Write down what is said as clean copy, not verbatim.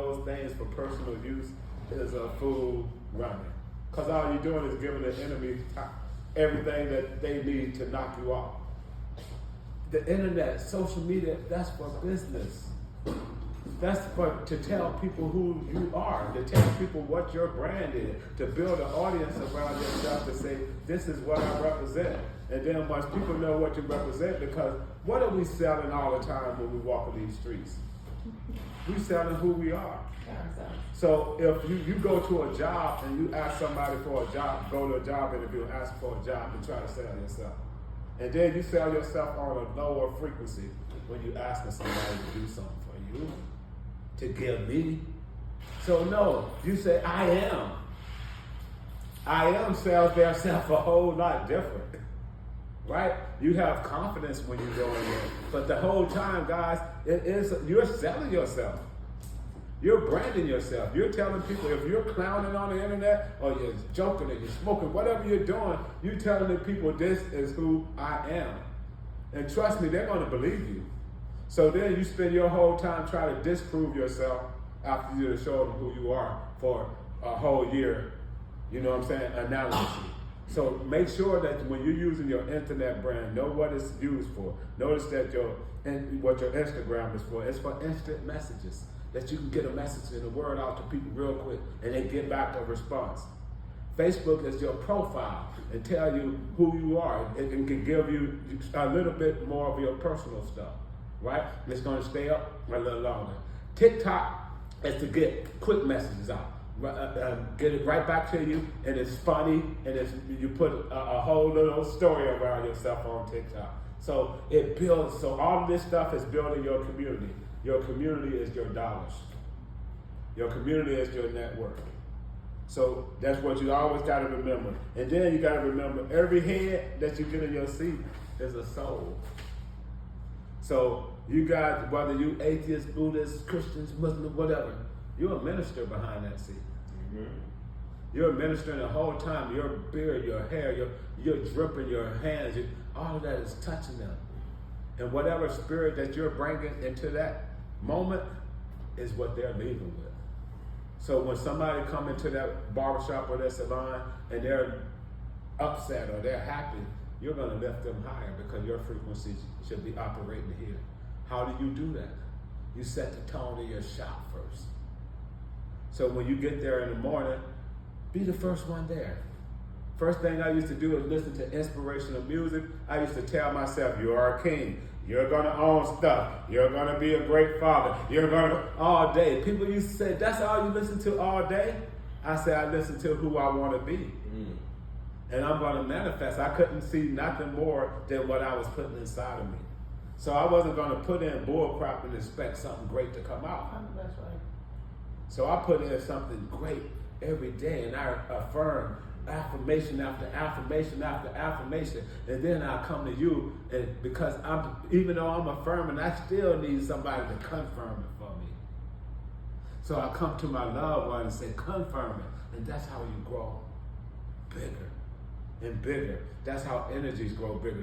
those things for personal use is a fool running. Because all you're doing is giving the enemy everything that they need to knock you off. The internet, social media, that's for business. That's to tell people who you are, to tell people what your brand is, to build an audience around yourself to say, this is what I represent. And then once people know what you represent, because what are we selling all the time when we walk in these streets? We're selling who we are. So if you go to a job and you ask somebody for a job, go to a job interview and ask for a job and try to sell yourself. And then you sell yourself on a lower frequency when you asking somebody to do something for you, to give me. So no, you say, I am. I am sells their self a whole lot different, right? You have confidence when you go in there. But the whole time, guys, you're selling yourself. You're branding yourself. You're telling people, if you're clowning on the internet or you're joking or you're smoking, whatever you're doing, you're telling the people this is who I am. And trust me, they're going to believe you. So then you spend your whole time trying to disprove yourself after you show them who you are for a whole year, you know what I'm saying, analysis. So make sure that when you're using your internet brand, know what it's used for. Notice that what your Instagram is for. It's for instant messages, that you can get a message and a word out to people real quick and they get back a response. Facebook is your profile and tell you who you are and can give you a little bit more of your personal stuff, right? It's going to stay up a little longer. TikTok is to get quick messages out. Get it right back to you, and it's funny, and you put a whole little story around yourself on TikTok. So it builds, so all of this stuff is building your community. Your community is your dollars. Your community is your network. So that's what you always got to remember. And then you got to remember, every head that you get in your seat is a soul. So you guys, whether you atheists, Buddhists, Christians, Muslims, whatever, you're a minister behind that seat. Mm-hmm. You're ministering the whole time. Your beard, your hair, you're dripping, your hands, all of that is touching them. And whatever spirit that you're bringing into that moment is what they're leaving with. So when somebody come into that barbershop or that salon and they're upset or they're happy, you're going to lift them higher because your frequency should be operating here. How do you do that? You set the tone of your shop first. So when you get there in the morning, be the first one there. First thing I used to do is listen to inspirational music. I used to tell myself, you are a king. You're going to own stuff. You're going to be a great father. You're going to, all day. People used to say, that's all you listen to all day? I said, I listen to who I want to be. Mm. And I'm going to manifest. I couldn't see nothing more than what I was putting inside of me. So I wasn't going to put in bull crap and expect something great to come out. That's right. So I put in something great every day, and I affirm affirmation after affirmation after affirmation, and then I come to you, and because even though I'm affirming, I still need somebody to confirm it for me. So I come to my loved one and say, confirm it, and that's how you grow bigger and bigger. That's how energies grow bigger.